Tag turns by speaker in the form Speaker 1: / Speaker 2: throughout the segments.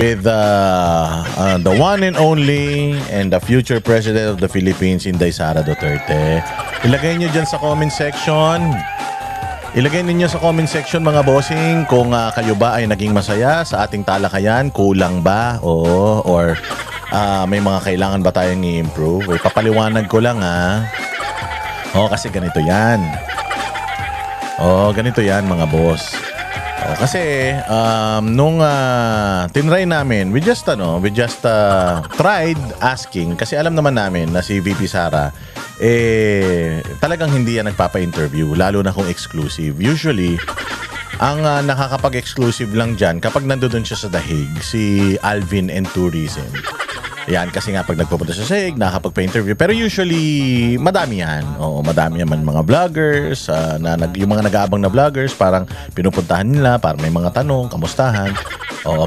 Speaker 1: with the one and only and the future President of the Philippines, Inday Sara Duterte. Ilagay nyo dyan sa comment section. Ilagay ninyo sa comment section mga bossing kung kayo ba ay naging masaya sa ating talakayan, kulang ba, oo, or may mga kailangan ba tayong i-improve. Papaliwanag ko lang kasi ganito yan. Ganito yan mga boss. Kasi nung tinry namin, we just tried asking, kasi alam naman namin na si VP Sara talagang hindi yan nagpapa-interview, lalo na kung exclusive. Usually ang nakakapag-exclusive lang dyan kapag nandoon siya sa The Hague, si Alvin and Tourism. Yan, kasi nga pag nagpupunta sa Hague, nakakapagpa-interview. Pero usually, madami yan. Oo, madami naman mga vloggers, yung mga nag-aabang na vloggers, parang pinupuntahan nila, parang may mga tanong, kamustahan.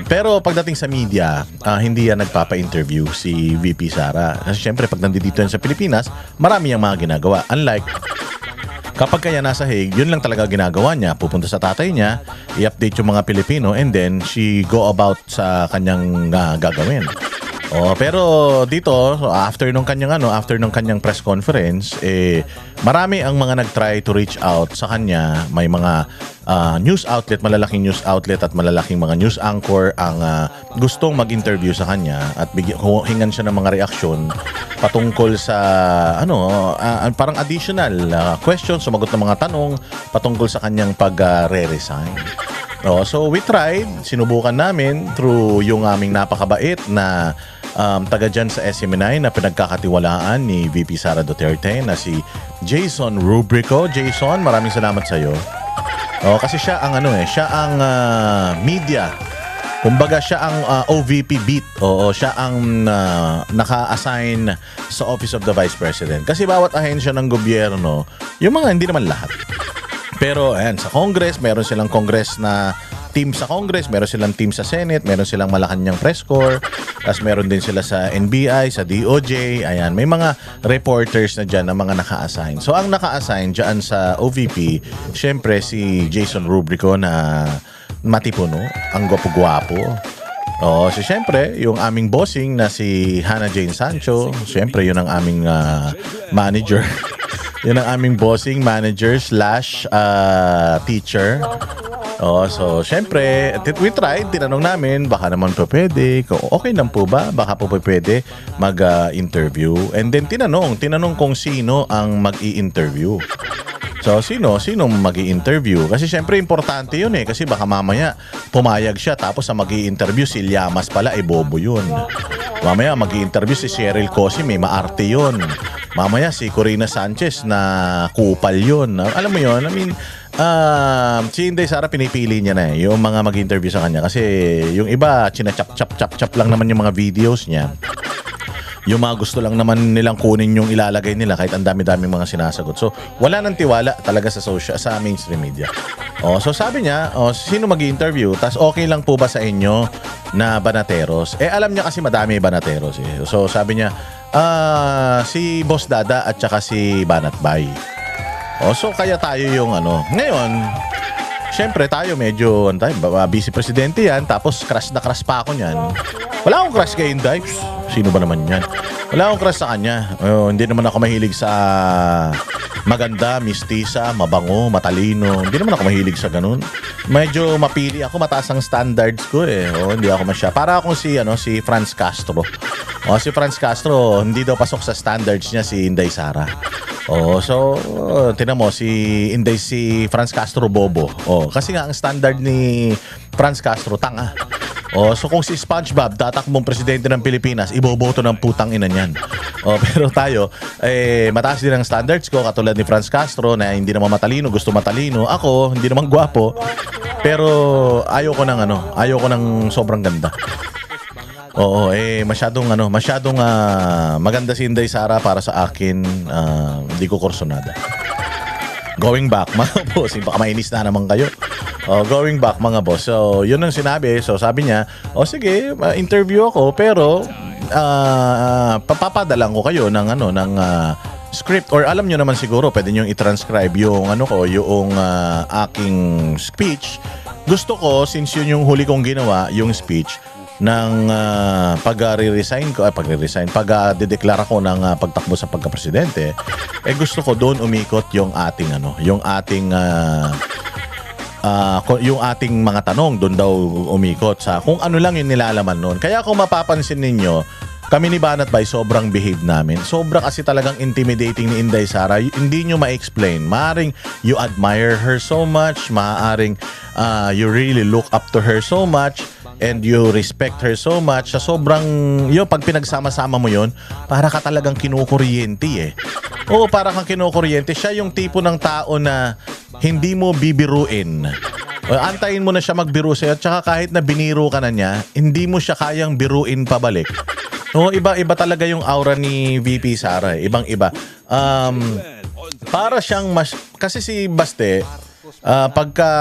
Speaker 1: Pero pagdating sa media, hindi yan nagpapa-interview si VP Sara. Kasi syempre, pag nandito yan sa Pilipinas, marami yung mga ginagawa. Unlike kapag kaya nasa Hague, yun lang talaga ginagawa niya. Pupunta sa tatay niya, i-update yung mga Pilipino, and then she go about sa kanyang gagawin. Pero dito, after nung kanyang press conference, marami ang mga nag-try to reach out sa kanya. May mga news outlet, malalaking news outlet at malalaking mga news anchor ang gustong mag-interview sa kanya at hingan siya ng mga reaksyon patungkol sa parang additional questions, sumagot ng mga tanong patungkol sa kanyang pag-re-resign. So we tried, sinubukan namin through yung aming napakabait na taga dyan sa SMNI na pinagkakatiwalaan ni VP Sara Duterte na si Jason Rubrico. Jason, maraming salamat sa iyo. Kasi siya ang siya ang media. Kumbaga siya ang OVP beat. Siya ang naka-assign sa Office of the Vice President. Kasi bawat ahensya ng gobyerno, yung mga hindi naman lahat. Pero ayan, sa Congress, meron silang Congress na team sa Congress, meron silang team sa Senate, meron silang Malacanang Press Corps, tapos meron din sila sa NBI, sa DOJ, ayan, may mga reporters na dyan na mga naka-assign. So ang naka-assign dyan sa OVP, syempre si Jason Rubrico na matipuno, ang gwapo-gwapo. So syempre, yung aming bossing na si Hannah Jane Sancho, syempre yun ang aming manager. Yun ang aming bossing manager / teacher. So, syempre, we tried, tinanong namin, baka naman po pwede, okay lang po ba, baka po pwede mag-interview. And then, tinanong kung sino ang mag-i-interview. So, sino mag-i-interview? Kasi syempre, importante yun kasi baka mamaya pumayag siya, tapos ang mag-i-interview si Llamas pala, bobo yun. Mamaya mag-i-interview si Cheryl Cosi, may maarte yun. Mamaya si Corina Sanchez na kupal yun. Alam mo yun, I mean, si Inday Sara pinipili niya na yung mga mag-interview sa kanya kasi yung iba china-chap lang naman yung mga videos niya. Yung mga gusto lang naman nilang kunin yung ilalagay nila kahit ang dami-daming mga sinasagot. So wala nang tiwala talaga sa mainstream media. So sabi niya, sino mag-i-interview? Tas okay lang po ba sa inyo na banateros? Alam niya kasi madami banateros So sabi niya, si Boss Dada at saka si Banat Bay. So kaya tayo yung Ngayon, syempre tayo medyo busy presidente yan, tapos crush na crush pa ako niyan. Wala akong crush kay Inday. Sino ba naman yan? Wala akong crush sa kanya. Hindi naman ako mahilig sa maganda, mistisa, mabango, matalino. Hindi naman ako mahilig sa ganun. Medyo mapili ako, mataas ang standards ko hindi ako para akong si Franz Castro. Si Franz Castro, hindi daw pasok sa standards niya si Inday Sara. So tinan mo si Franz Castro bobo. Kasi nga ang standard ni Franz Castro tanga. So kung si SpongeBob tatakbong presidente ng Pilipinas, iboboto ng putang ina niyan. Pero tayo mataas din ang standards ko, katulad ni Franz Castro na hindi naman matalino, gusto matalino. Ako hindi naman gwapo, pero ayoko ng sobrang ganda. Masyadong maganda si Inday Sara para sa akin, hindi ko kursonada. Going back, mga boss, baka mainis na naman kayo. Going back, mga boss. So, yun ang sinabi. So, sabi niya, sige, interview ako, pero papapadalan ko kayo ng script, or alam nyo naman siguro, pwede nyo i-transcribe yung aking speech. Gusto ko, since yun yung huli kong ginawa, yung speech, pag-re-resign ko, pag-dedeklara ko ng pagtakbo sa pagka-presidente, gusto ko doon umikot yung ating yung ating mga tanong doon daw umikot sa kung ano lang yung nilalaman noon. Kaya kung mapapansin ninyo, kami ni Banat Bay sobrang behave namin. Sobra kasi talagang intimidating ni Inday Sara. Hindi nyo ma-explain. Maaring you admire her so much. Maaring you really look up to her so much. And you respect her so much. Sa sobrang, pag pinagsama-sama mo yun, para ka talagang kinukuryente Oo, para kang kinukuryente. Siya yung tipo ng tao na hindi mo bibiruin. Antayin mo na siya magbiro sa'yo. At saka kahit na biniro ka na niya, hindi mo siya kayang biruin pabalik. Iba talaga yung aura ni VP Sara. Ibang-iba. Para siyang kasi si Baste, pagka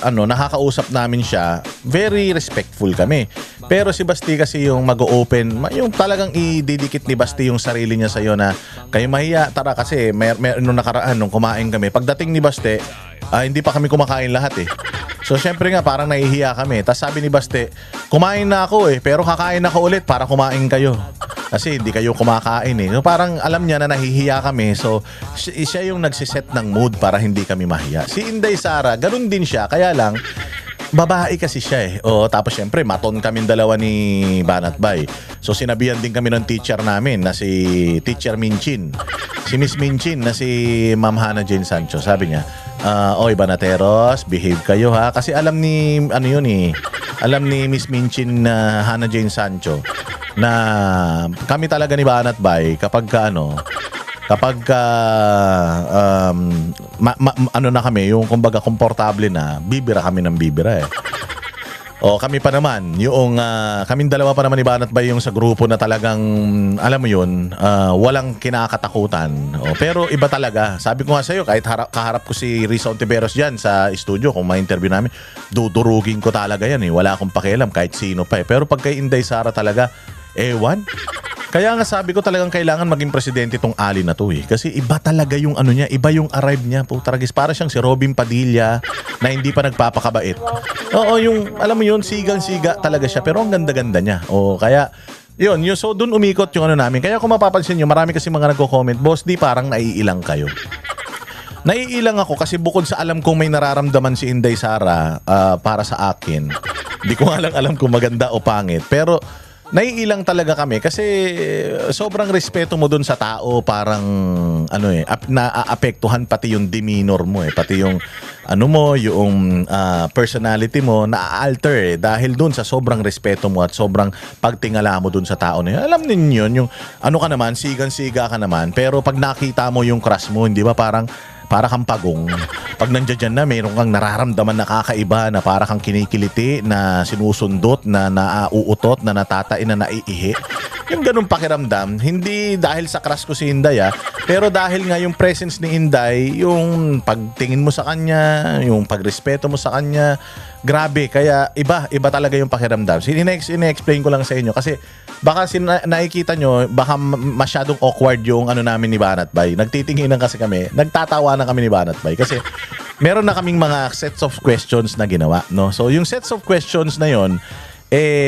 Speaker 1: nakakausap namin siya, very respectful kami. Pero si Basti kasi yung mag-open, yung talagang ididikit ni Basti yung sarili niya sa'yo na kayo mahiya, tara kasi nung nakaraan, nung kumain kami, pagdating ni Basti, hindi pa kami kumakain lahat So syempre nga parang nahihiya kami. Tapos sabi ni Baste, kumain na ako pero kakain ako ulit para kumain kayo. Kasi hindi kayo kumakain So parang alam niya na nahihiya kami. So siya yung nagsiset ng mood para hindi kami mahiya. Si Inday Sara, ganun din siya. Kaya lang, babae kasi siya tapos syempre maton kaming dalawa ni Banat Bay. So sinabihan din kami ng teacher namin na si Teacher Minchin. Si Miss Minchin na si Ma'am Hannah Jane Sancho. Sabi niya, oy Banateros, behave kayo ha. Kasi alam ni alam ni Miss Minchin na Hannah Jane Sancho na kami talaga ni Banat Bay kapag na kami, yung kumbaga komportable na, bibira kami ng bibira kami pa naman, yung kaming dalawa pa naman ni Banat Bay yung sa grupo na talagang, alam mo yun, walang kinakatakutan. Pero iba talaga. Sabi ko nga sa'yo, kahit kaharap ko si Risa Ontiveros dyan sa studio, kung ma-interview namin, dudurugin ko talaga yan Wala akong pakialam kahit sino pa Pero pag kay Inday Sara talaga, ewan. Kaya nga sabi ko talagang kailangan maging presidente tong Ali na to Kasi iba talaga yung niya, iba yung arrive niya. Putaragis, para siyang si Robin Padilla na hindi pa nagpapakabait. Yung alam mo yun, sigang-siga talaga siya pero ang ganda-ganda niya. Kaya yun, so doon umikot yung namin. Kaya kung mapapansin nyo, marami kasi mga nagko-comment, boss, di parang naiilang kayo. Naiilang ako kasi bukod sa alam kong may nararamdaman si Inday Sara para sa akin. Hindi ko nga lang alam kung maganda o pangit. Pero naiilang talaga kami kasi sobrang respeto mo dun sa tao, parang naapektuhan pati yung demeanor mo pati yung yung personality mo na-alter dahil dun sa sobrang respeto mo at sobrang pagtingala mo dun sa tao na yun. Alam ninyo yun, yung ka naman, sigang-siga ka naman, pero pag nakita mo yung crush mo, hindi ba para kang pagong. Pag nandiyan na, mayroon kang nararamdaman na kakaiba na para kang kinikiliti, na sinusundot, na nauutot, na natatain, na naiihi. Yung ganun pakiramdam, hindi dahil sa crush ko si Inday pero dahil nga yung presence ni Inday, yung pagtingin mo sa kanya, yung pagrespeto mo sa kanya, grabe. Kaya iba talaga yung pakiramdam. Ine-explain ko lang sa inyo kasi baka nakikita nyo, baka masyadong awkward yung namin ni Banat Bay. Nagtitinginan kasi kami, nagtatawa na kami ni Banat Bay kasi meron na kaming mga sets of questions na ginawa, So yung sets of questions na yon,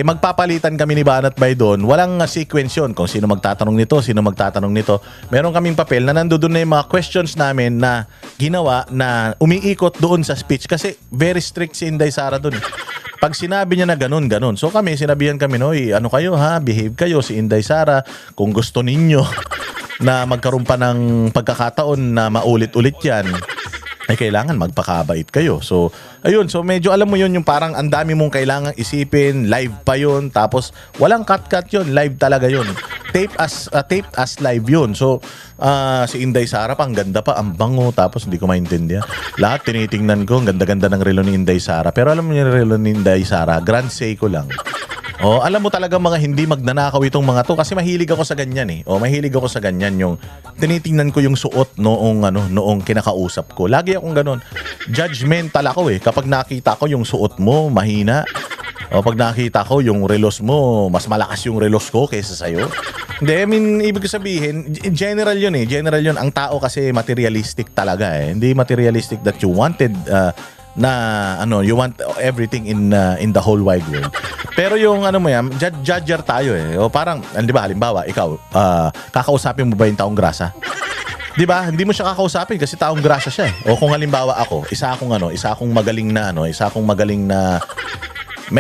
Speaker 1: magpapalitan kami ni Banat Bay doon. Walang sequence yun kung sino magtatanong nito. Meron kaming papel na nandoon na yung mga questions namin na ginawa na umiikot doon sa speech kasi very strict si Inday Sara doon Pag sinabi niya na ganun. So kami, sinabihan kami, kayo ha, behave kayo si Inday Sara. Kung gusto ninyo na magkaroon pa ng pagkakataon na maulit-ulit yan, kailangan magpakabait kayo. So, ayun. So, medyo alam mo yun, yung parang ang dami mong kailangang isipin. Live pa yun. Tapos, walang cut-cut yun. Live talaga yun. Taped as live yun. So, si Inday Sara pa, ang ganda pa, ang bango. Tapos, hindi ko maintindihan. Lahat tinitingnan ko, ang ganda-ganda ng relo ni Inday Sara. Pero alam mo yung relo ni Inday Sara, grand seiko lang. Alam mo talaga mga hindi magnanakaw itong mga to kasi mahilig ako sa ganyan mahilig ako sa ganyan yung tinitingnan ko yung suot noong kinakausap ko. Lagi akong ganun. Judgmental ako kapag nakita ko yung suot mo mahina. Pag nakita ko yung relos mo, mas malakas yung relos ko kaysa sa'yo. Hindi, ibig sabihin, general yun General yun. Ang tao kasi materialistic talaga Hindi materialistic that you wanted na you want everything in the whole wide world. Pero yung mo yan, judger tayo eh. O parang, di ba, halimbawa, ikaw, kakausapin mo ba yung taong grasa? Di ba? Hindi mo siya kakausapin kasi taong grasa siya eh. O kung halimbawa ako, isa akong magaling na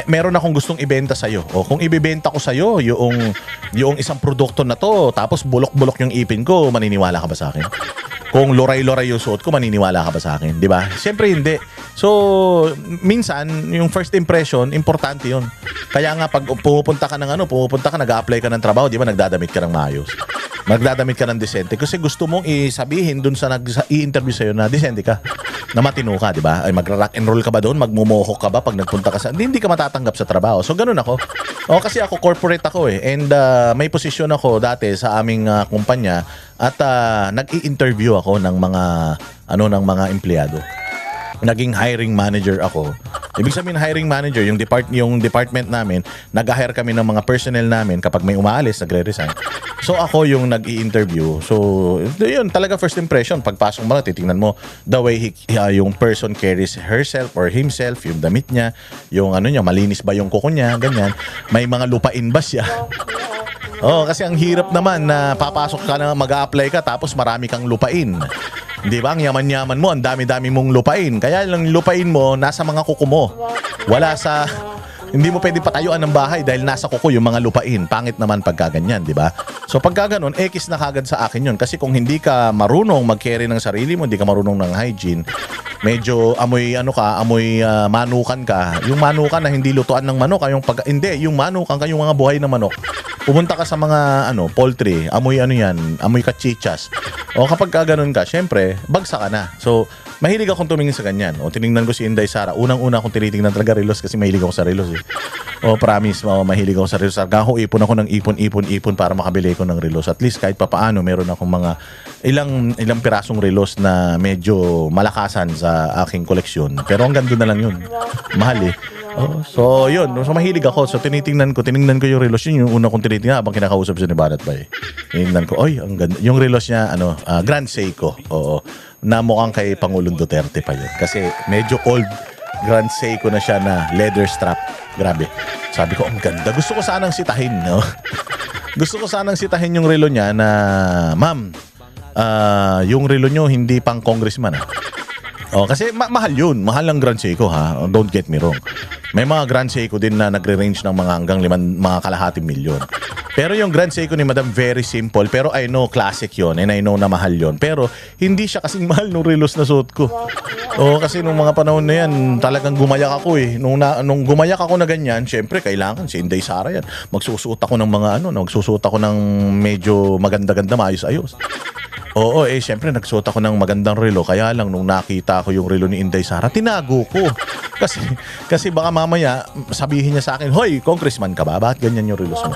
Speaker 1: meron akong gustong ibenta sa'yo. O kung ibibenta ko sa'yo yung isang produkto na to, tapos bulok-bulok yung ipin ko, maniniwala ka ba sa akin? Kung loray-loray yung suot ko, maniniwala ka ba sa akin? Di ba? Siyempre hindi. So, minsan, yung first impression, importante yun. Kaya nga, pag pumupunta ka, nag-a-apply ka ng trabaho, di ba, nagdadamit ka ng maayos. Magdadamit ka ng disente kasi gusto mong isabihin dun sa i-interview sa'yo na disente ka, na matino ka, di ba? Ay, magra-rock and roll ka ba doon? Magmumohok ka ba pag nagpunta ka sa... Hindi ka matatanggap sa trabaho. So, ganun ako. Kasi ako, corporate ako eh. And may posisyon ako dati sa aming kumpanya at nag-i-interview ako ng mga empleyado. Naging hiring manager ako. Ibig sabihin hiring manager, yung department namin, nag-hire kami ng mga personnel namin kapag may umaalis, nagre-resign. So ako yung nag-i-interview. So yun, talaga first impression. Pagpasok mo, titingnan mo the way yung person carries herself or himself, yung damit niya, yung niya, malinis ba yung kuko niya, ganyan. May mga lupain ba siya? Kasi ang hirap naman na papasok ka na mag-a-apply ka tapos marami kang lupain. Di ba? Ang yaman-yaman mo, ang dami-dami mong lupain. Kaya lang lupain mo, nasa mga kuko mo. Hindi mo pwede patayuan ng bahay dahil nasa kuko yung mga lupain. Pangit naman pagka ganyan, di ba? So pagka ganun, ekis na kagad sa akin yun. Kasi kung hindi ka marunong mag-carry ng sarili mo, hindi ka marunong ng hygiene, medyo amoy manukan ka. Yung manukan na hindi lutuan ng manok, yung manukan ka, yung mga buhay na manok. Pumunta ka sa mga poultry, amoy kachichas. O kapag ganun ka, syempre, bagsa ka na. So, mahilig akong tumingin sa ganyan. O tiningnan ko si Inday Sara. Unang-una akong tinitingnan talaga relos kasi mahilig ako sa relos eh. Promise, mahilig ako sa relos. Ipon ako ng ipon para makabili ko ng relos. At least kahit papaano, meron akong mga ilang pirasong relos na medyo malakasan sa aking koleksyon. Pero hanggang doon na lang yun. Mahal eh. So yun, so mahilig ako. So tiningnan ko yung relos, yun yung una kong tinitingnan habang kinakausap siya ni Banat Bay. Tinignan ko, ang ganda. Yung relos niya, Grand Seiko. Oo. Na mukhang kay Pangulong Duterte pa yun. Kasi medyo old Grand Seiko na siya na leather strap. Grabe. Sabi ko, ang ganda. Gusto ko sanang sitahin, no? Gusto ko sanang sitahin yung relo niya na, ma'am, yung relo nyo hindi pang congressman, kasi mahal yun. Mahal ang Grand Seiko, ha? Don't get me wrong. May mga Grand Seiko din na nagre-range ng mga hanggang mga kalahating milyon. Pero yung Grand Seiko ni Madam, very simple. Pero I know classic yon and I know na mahal yon. Pero hindi siya kasing mahal nung relos na suot ko. Kasi nung mga panahon na yan, talagang gumayak ako eh. Nung gumayak ako na ganyan, syempre kailangan si Inday Sara yan. Magsusuot ako ng magsusuot ako ng medyo maganda-ganda, maayos-ayos. Syempre nagsuot ako ng magandang relo. Kaya lang nung nakita ko yung relo ni Inday Sara, tinago ko. Kasi baka mamaya sabihin niya sa akin, "Hoy, congressman ka ba? Bakit ganyan yung relos mo?"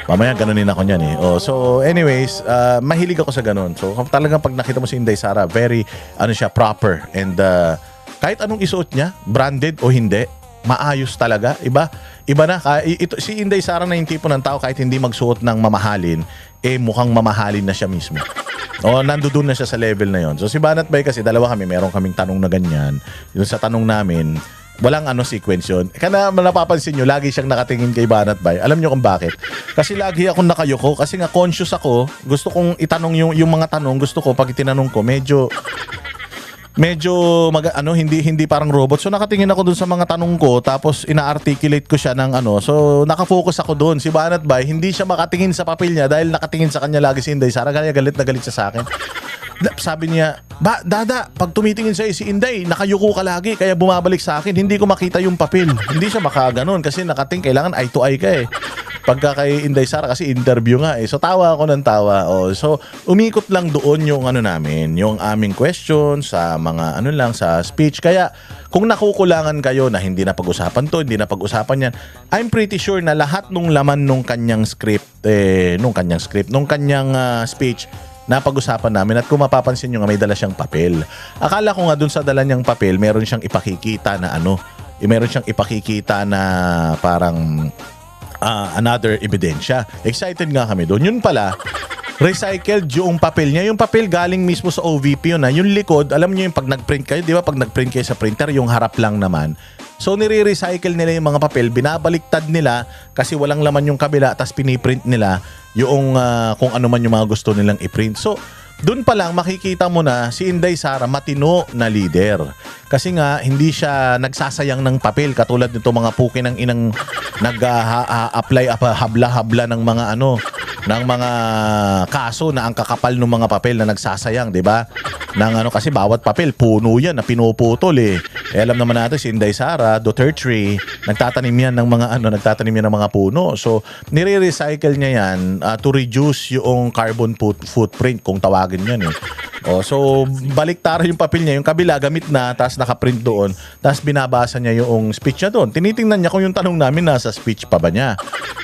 Speaker 1: Mamaya ganunin ako niyan eh. So anyways, mahilig ako sa ganun. So talagang pag nakita mo si Inday Sara, very siya, proper. And kahit anong isuot niya, branded o hindi, maayos talaga. Iba na. Si Inday Sara na yung tipo ng tao kahit hindi magsuot ng mamahalin, mukhang mamahalin na siya mismo. Nandoon na siya sa level na yon. So si Banat Bay kasi, dalawa kami, meron kaming tanong na ganyan. Yung sa tanong namin, walang sequence yun. Kaya napapansin nyo, lagi siyang nakatingin kay Banat Bay. Alam nyo kung bakit? Kasi lagi akong nakayuko. Kasi nga conscious ako. Gusto kong itanong yung mga tanong. Gusto ko, pag itinanong ko, medyo hindi parang robot. So nakatingin ako dun sa mga tanong ko, tapos ina-articulate ko siya ng so nakafocus ako dun. Si Banat Bay, hindi siya makatingin sa papel niya dahil nakatingin sa kanya lagi si Inday Sara. Kaya galit na galit siya sa akin. Sabi niya, Dada, pag tumitingin sa'yo si Inday, nakayuko ka lagi, kaya bumabalik sa akin, hindi ko makita yung papel. Hindi siya makaganon kasi kailangan eye to eye ka eh. Pagka kay Inday Sara kasi interview nga eh. So tawa ako ng tawa. So umikot lang doon yung namin, yung aming question sa mga sa speech. Kaya kung nakukulangan kayo na hindi na pag-usapan to, hindi na pag-usapan yan, I'm pretty sure na lahat nung laman nung kanyang speech na pag-usapan namin. At kung mapapansin nyo nga, may dala siyang papel. Akala ko nga dun sa dala niyang papel, meron siyang ipakikita na meron siyang ipakikita na parang another ebidensya. Excited nga kami doon. Yun pala, recycled yung papel niya. Yung papel galing mismo sa OVP yun. Yung likod, alam niyo yung pag nag-print kayo, di ba pag nag-print kayo sa printer, yung harap lang naman. So nire-recycle nila yung mga papel, binabaliktad nila kasi walang laman yung kabila, tapos piniprint nila yung kung ano man yung mga gusto nilang i-print. So doon pa lang makikita mo na si Inday Sara matino na leader. Kasi nga hindi siya nagsasayang ng papel katulad nito mga puki ng inang nag-apply habla-habla ng mga ng mga kaso na ang kakapal ng mga papel na nagsasayang, 'di ba? Kasi bawat papel puno 'yan na pinuputol eh. Alam naman natin si Inday Sara, Duterte, nagtatanim yan ng mga puno. So nire-recycle niya yan to reduce yung carbon footprint kung tawagin yan eh. So baliktara yung papel niya, yung kabila gamit na, tapos nakaprint doon, tapos binabasa niya yung speech niya doon. Tinitingnan niya kung yung tanong namin nasa speech pa ba niya.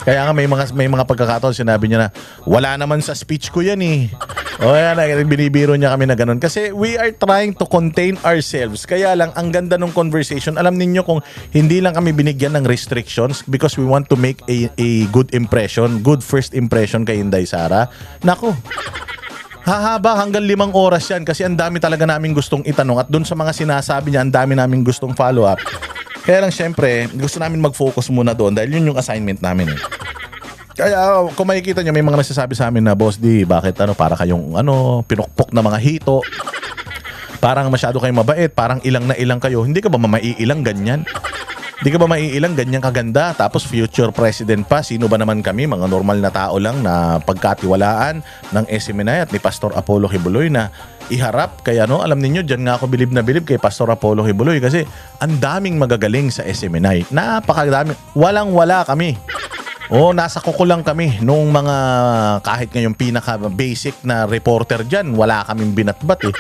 Speaker 1: Kaya nga may mga pagkakataon sinabi niya na wala naman sa speech ko yan eh. Yan, binibiro niya kami na ganun. Kasi we are trying to contain ourselves. Kaya lang, ang ganda ng conversation. Alam ninyo kung hindi lang kami binigyan ng restrictions because we want to make a good impression, good first impression kay Inday Sara. Nako, hahaba hanggang 5 oras yan kasi ang dami talaga namin gustong itanong at dun sa mga sinasabi niya, ang dami namin gustong follow up. Kaya lang syempre, gusto namin mag-focus muna doon dahil yun yung assignment namin eh. Kaya kung makikita nyo, may mga nagsasabi sa amin na, Boss D, bakit para kayong pinukpok na mga hito? Parang masyado kayong mabait, parang ilang na ilang kayo. Hindi ka ba maiilang ganyan? Hindi ka ba maiilang ganyan kaganda? Tapos future president pa, sino ba naman kami? Mga normal na tao lang na pagkatiwalaan ng SMNI at ni Pastor Apollo Kibuloy na iharap. Kaya alam niyo diyan nga ako bilib na bilib kay Pastor Apollo Kibuloy kasi ang daming magagaling sa SMNI. Napakadami. Walang-wala kami. Nasa kuko lang kami nung mga kahit ngayong pinaka-basic na reporter dyan, wala kaming binatbat eh.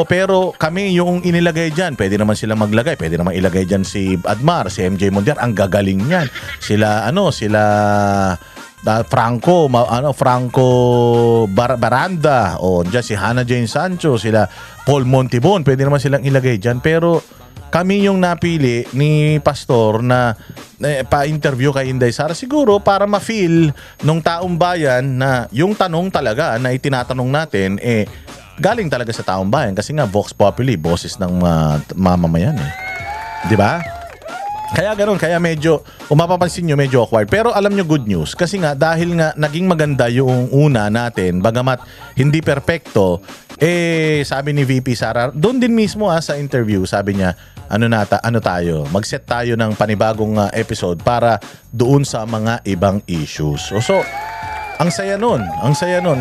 Speaker 1: Pero kami yung inilagay dyan, pwede naman sila maglagay, pwede naman ilagay dyan si Admar, si MJ Mondiar, ang gagaling niyan. Sila Franco Baranda, dyan si Hannah Jane Sancho, sila Paul Montibon, pwede naman silang ilagay dyan. Pero kami yung napili ni Pastor na pa-interview kay Inday Sara siguro para ma-feel nung taong bayan na yung tanong talaga na itinatanong natin galing talaga sa taong bayan kasi nga Vox Populi, boses ng mamamayan eh. 'Di ba? Kaya ganoon, kaya medyo mapapansin nyo medyo awkward. Pero alam nyo, good news. Kasi nga dahil nga naging maganda yung una natin, bagamat hindi perpekto, sabi ni VP Sara, doon din mismo sa interview, sabi niya, tayo, mag-set tayo ng panibagong episode para doon sa mga ibang issues. So ang saya nun.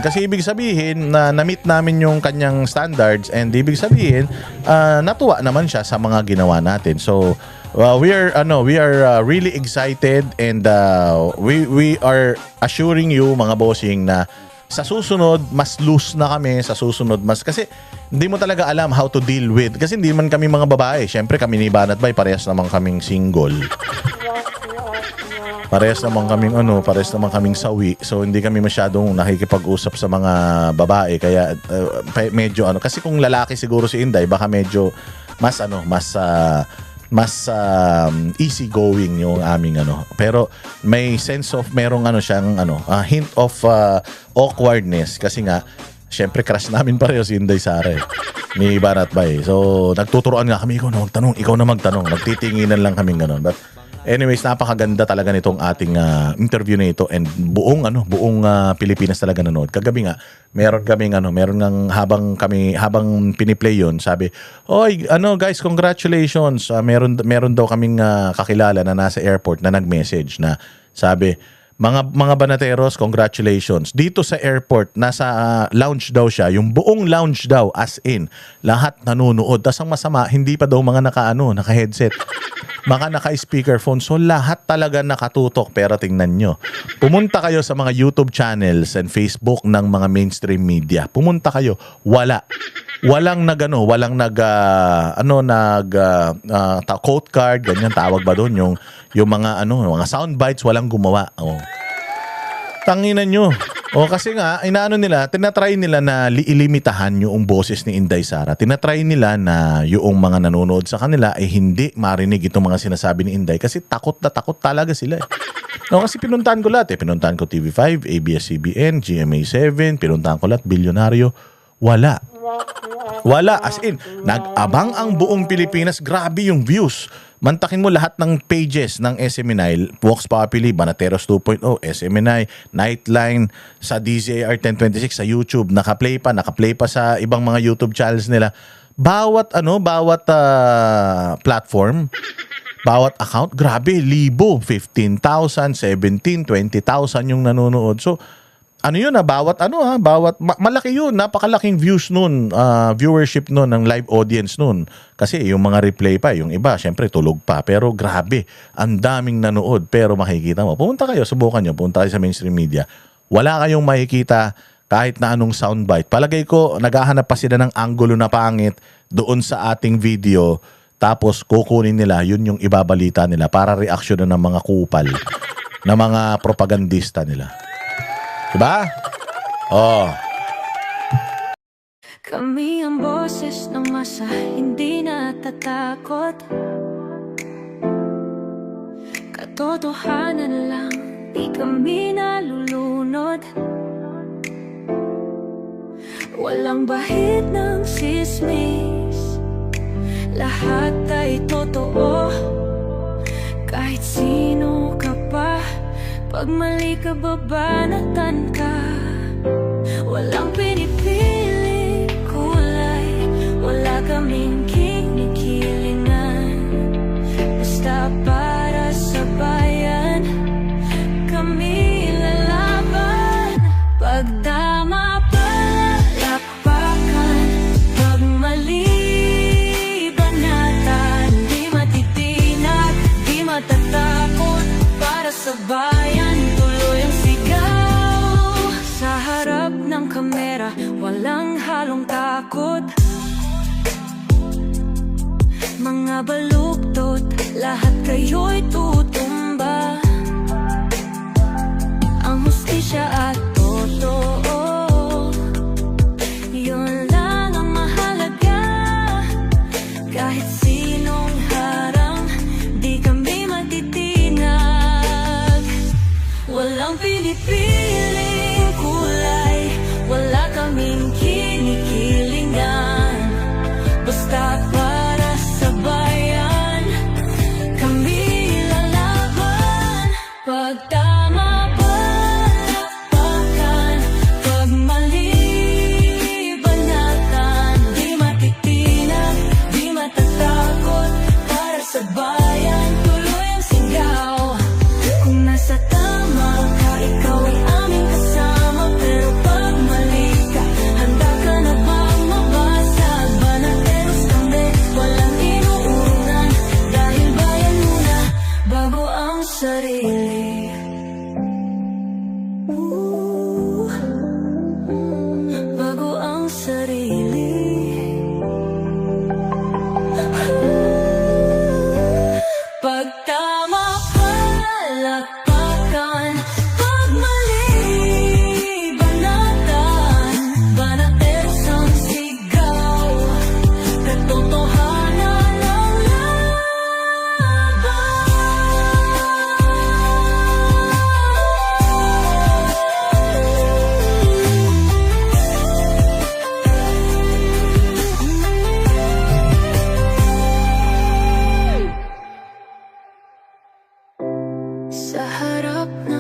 Speaker 1: Kasi ibig sabihin na na-meet namin yung kanyang standards and ibig sabihin, natuwa naman siya sa mga ginawa natin. So we are really excited and we are assuring you mga bossing na sa susunod mas loose na kami, sa susunod mas kasi hindi mo talaga alam how to deal with kasi hindi man kami mga babae. Syempre kami ni Banat Bay parehas naman kaming single. Parehas naman kaming sawi. So hindi kami masyadong nakikipag-usap sa mga babae kaya medyo kasi kung lalaki siguro si Inday baka medyo mas easy going yung aming pero may sense of merong siyang hint of awkwardness kasi nga syempre crush namin pareho si Inday Sara ni Banat Bay. So nagtuturoan nga kami, ikaw na magtanong. Nagtitinginan lang kami gano'n. But anyways, napakaganda talaga nitong ating interview na ito and buong Pilipinas talaga nanood. Kagabi nga, meron ngang habang piniplay yon, sabi, "Oy, guys, congratulations. Meron daw kaming kakilala na nasa airport na nag-message na sabi, mga banateros, congratulations. Dito sa airport, nasa lounge daw siya. Yung buong lounge daw, as in, lahat nanonood. Tas ang masama, hindi pa daw mga naka-headset. Mga naka-speakerphone. So lahat talaga nakatutok. Pero tingnan nyo. Pumunta kayo sa mga YouTube channels and Facebook ng mga mainstream media. Pumunta kayo. Walang quote card, ganyan tawag ba doon, yung mga mga sound bites, walang gumawa. Tanginan nyo. Kasi nga tinatry nila na ilimitahan yung boses ni Inday Sara. Tinatry nila na yung mga nanonood sa kanila ay hindi marinig itong mga sinasabi ni Inday kasi takot na takot talaga sila. No, kasi pinuntahan ko lahat eh. Pinuntahan ko TV5, ABS-CBN, GMA7, pinuntahan ko lahat, Bilyonaryo. Wala. Wala. As in, nag-abang ang buong Pilipinas. Grabe yung views. Mantakin mo lahat ng pages ng SMNI, Vox Populi, Banateros 2.0, SMNI, Nightline, sa DZAR 1026, sa YouTube, nakaplay pa sa ibang mga YouTube channels nila. Bawat platform, bawat account, grabe, libo, 15,000, 17, 20,000 yung nanonood. So, ano yun malaki yun, napakalaking views nun, viewership nun, ng live audience nun. Kasi yung mga replay pa, yung iba, syempre tulog pa. Pero grabe, ang daming nanood. Pero makikita mo, pumunta kayo, subukan nyo, pumunta kayo sa mainstream media. Wala kayong makikita kahit na anong soundbite. Palagay ko, naghahanap pa sila ng angulo na pangit doon sa ating video. Tapos kukunin nila, yun yung ibabalita nila para reaksyon na ng mga kupal, na mga propagandista nila. Diba? Oh.
Speaker 2: Kami ang boses ng masa, hindi natatakot. Katotohanan lang, di kami nalulunod. Walang bahid ng sismis, lahat ay totoo. Kahit sino ka pa, pag mali ka, babanatan ka. Walang pinipili kulay, wala kaming kinikilingan. Basta para sa bayan, kami lalaban. Pag tama palakpakan, pag mali banatan. Di matitinag, di matatakot, para sa bayan tuloy ang sigaw. Sa harap ng kamera, walang halong takot. Mga baluktot, lahat kayo'y tutumba. Ang hustisya at totoo, yun lang ang mahalaga. Kahit sinong harang, di kami matitinag. Walang pinipiling kulay, wala kaming kinikilingan. Basta para sa bayan, kami lalaban. Pag tama palakpakan, pag mali banatan. Di matitinag, di matatakot, para sa bayan tuloy ang sigaw. Kung nasa tama ka, ikaw ay aming kasama. Pero pag mali ka, handa ka na bang mabasag? Banateros kami, walang inuunan. Dahil bayan muna, bago ang sarili. Bago ang sarili. Pag tama palakpakan, pag mali banatan. Banateros ang sigaw, katotohanan ang laban. Sa harap ng